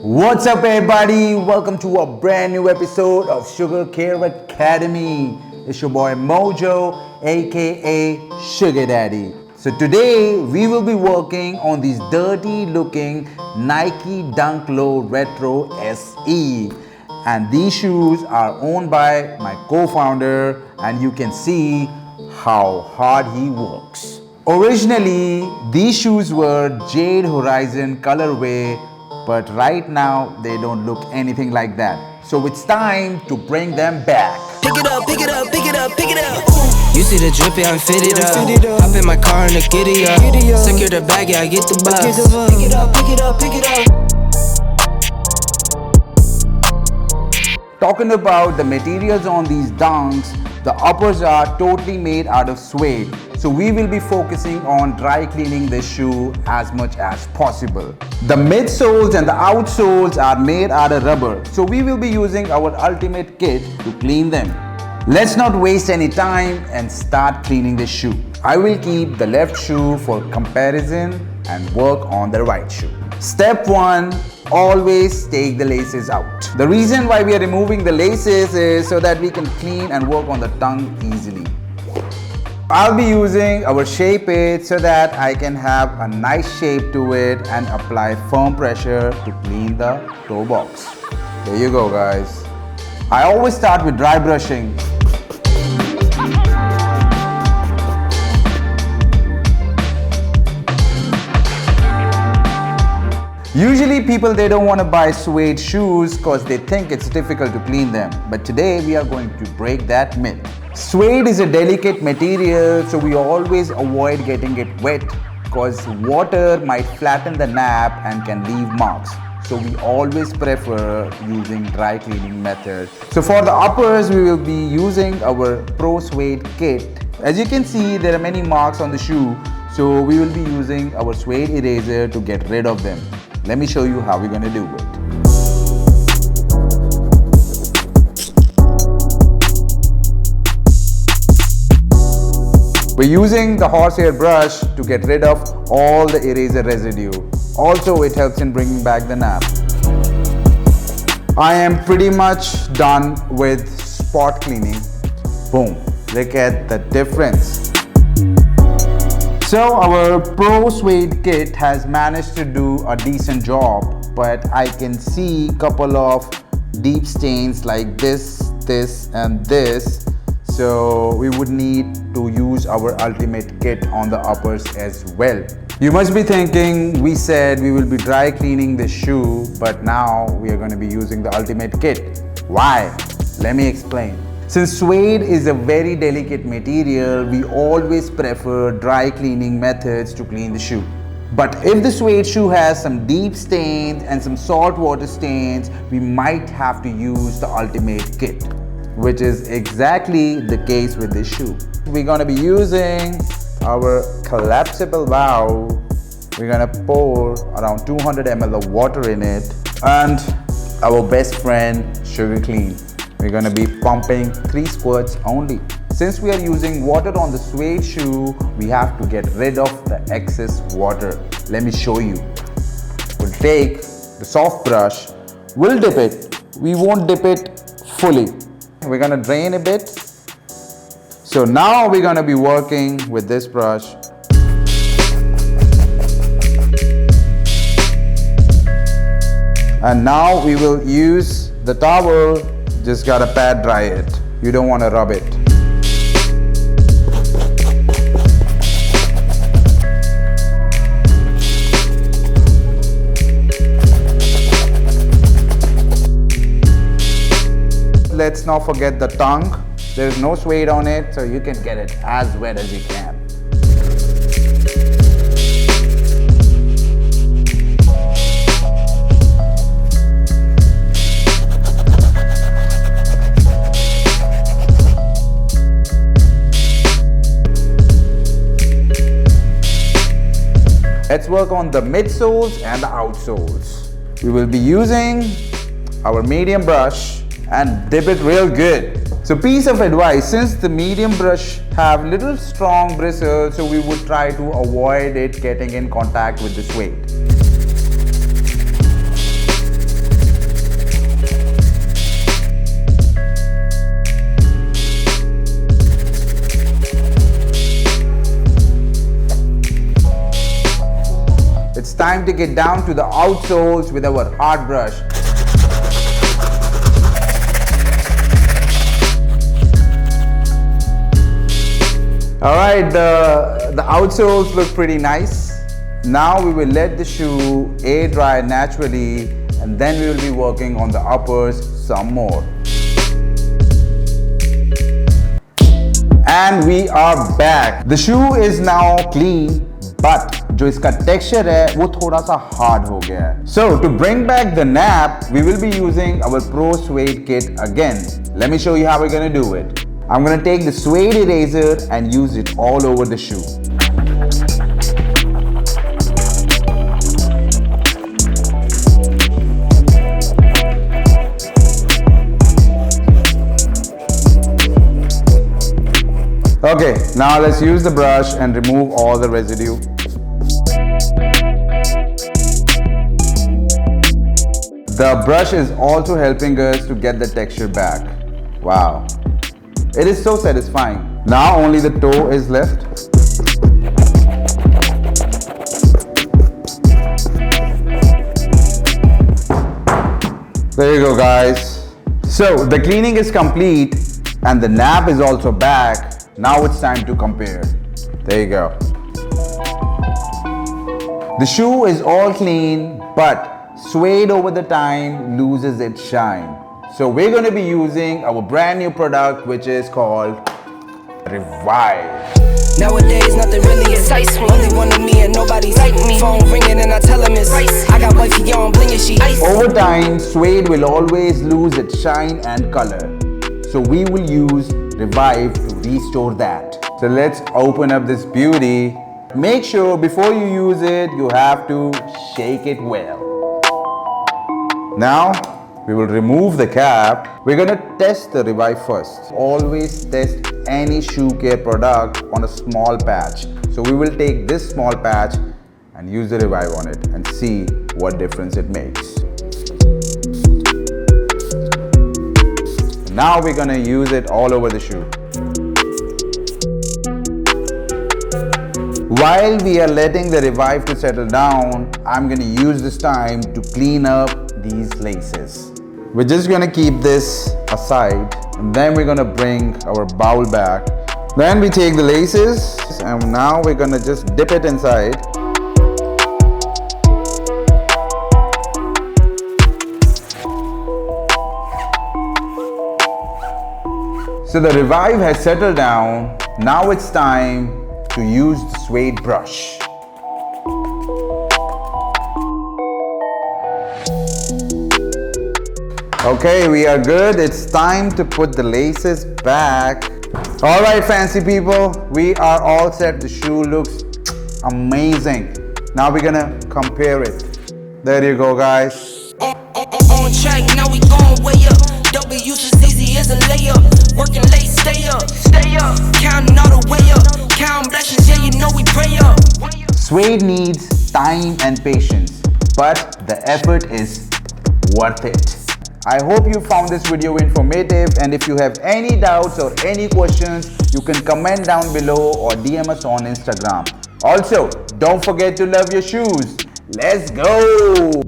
What's up everybody? Welcome to a brand new episode of SHOEGR Care Academy. It's your boy Mojo, aka SHOEGR Daddy. So today we will be working on these dirty looking Nike Dunk Low Retro SE. And these shoes are owned by my co-founder, and you can see how hard he works. Originally, these shoes were Jade Horizon colorway, but right now they don't look anything like that. So it's time to bring them back. Pick it up, pick it up, pick it up, pick it up. You see the drippy, I'm fitted up. Hop in my car and the giddy up. Secure the bag, yeah, I get the bus. Pick it up, pick it up, pick it up. Talking about the materials on these dunks, the uppers are totally made out of suede. So we will be focusing on dry cleaning this shoe as much as possible. The midsoles and the outsoles are made out of rubber. So we will be using our ultimate kit to clean them. Let's not waste any time and start cleaning this shoe. I will keep the left shoe for comparison and work on the right shoe. Step 1. Always take the laces out. The reason why we are removing the laces is so that we can clean and work on the tongue easily. I'll be using our Shape It so that I can have a nice shape to it and apply firm pressure to clean the toe box. There you go guys. I always start with dry brushing. Usually people, they don't want to buy suede shoes because they think it's difficult to clean them. But today we are going to break that myth. Suede is a delicate material, so we always avoid getting it wet because water might flatten the nap and can leave marks. So we always prefer using dry cleaning method. So for the uppers, we will be using our ProSuede kit. As you can see, there are many marks on the shoe. So we will be using our suede eraser to get rid of them. Let me show you how we're going to do it. We're using the horsehair brush to get rid of all the eraser residue. Also, it helps in bringing back the nap. I am pretty much done with spot cleaning. Boom, look at the difference. So our ProSuede kit has managed to do a decent job, but I can see a couple of deep stains like this, and this. So we would need to use our ultimate kit on the uppers as well. You must be thinking, we said we will be dry cleaning the shoe, but now we are going to be using the ultimate kit. Why? Let me explain. Since suede is a very delicate material, we always prefer dry cleaning methods to clean the shoe. But if the suede shoe has some deep stains and some salt water stains, we might have to use the ultimate kit, which is exactly the case with this shoe. We're going to be using our collapsible valve. We're going to pour around 200 ml of water in it, and our best friend SHOEGR Clean. We're going to be pumping 3 squirts only. Since we are using water on the suede shoe, we have to get rid of the excess water. Let me show you. We'll take the soft brush, we'll dip it. We won't dip it fully. We're going to drain a bit. So now we're going to be working with this brush. And now we will use the towel. Just gotta pad dry it. You don't want to rub it. Let's not forget the tongue. There's no suede on it, so you can get it as wet as you can. Let's work on the midsoles and the outsoles. We will be using our medium brush and dip it real good. So piece of advice, since the medium brush have little strong bristles, so we would try to avoid it getting in contact with the suede. time to get down to the outsoles with our hard brush. Alright, the outsoles look pretty nice. Now we will let the shoe air dry naturally, and then we will be working on the uppers some more. And we are back. The shoe is now clean, but जो इसका texture है वो थोड़ा सा hard हो गया है. So to bring back the nap, we will be using our ProSuede kit again. Let me show you how we're gonna do it. I'm gonna take the suede eraser and use it all over the shoe. Okay, now let's use the brush and remove all the residue. The brush is also helping us to get the texture back. Wow. It is so satisfying. Now only the toe is left. There you go, guys. So the cleaning is complete and the nap is also back. Now it's time to compare. There you go. The shoe is all clean, but suede over the time loses its shine. So we're going to be using our brand new product, which is called Revive. Nowadays nothing really excites me. Only one of me and nobody's like me. Phone ringing and I tell him it's ice. I got wifey on bling and she ice. Over time, suede will always lose its shine and color. So we will use Revive to restore that. So let's open up this beauty. Make sure before you use it, you have to shake it well. Now, we will remove the cap. We're gonna test the Revive first. Always test any shoe care product on a small patch. So we will take this small patch and use the Revive on it and see what difference it makes. Now we're gonna use it all over the shoe. While we are letting the Revive to settle down, I'm gonna use this time to clean up these laces. We're just gonna keep this aside and then we're gonna bring our bowl back. Then we take the laces and now we're gonna just dip it inside. So the Revive has settled down. Now it's time to use the suede brush. Okay, we are good. It's time to put the laces back. All right, fancy people, we are all set. The shoe looks amazing. Now we're gonna compare it. There you go, guys. On track, now we going way up. W's as easy as a layup. Working late, stay up. Counting all the way up. Counting blessings, yeah, you know we pray up. Suede needs time and patience, but the effort is worth it. I hope you found this video informative, and if you have any doubts or any questions, you can comment down below or DM us on Instagram. Also, don't forget to love your shoes. Let's go!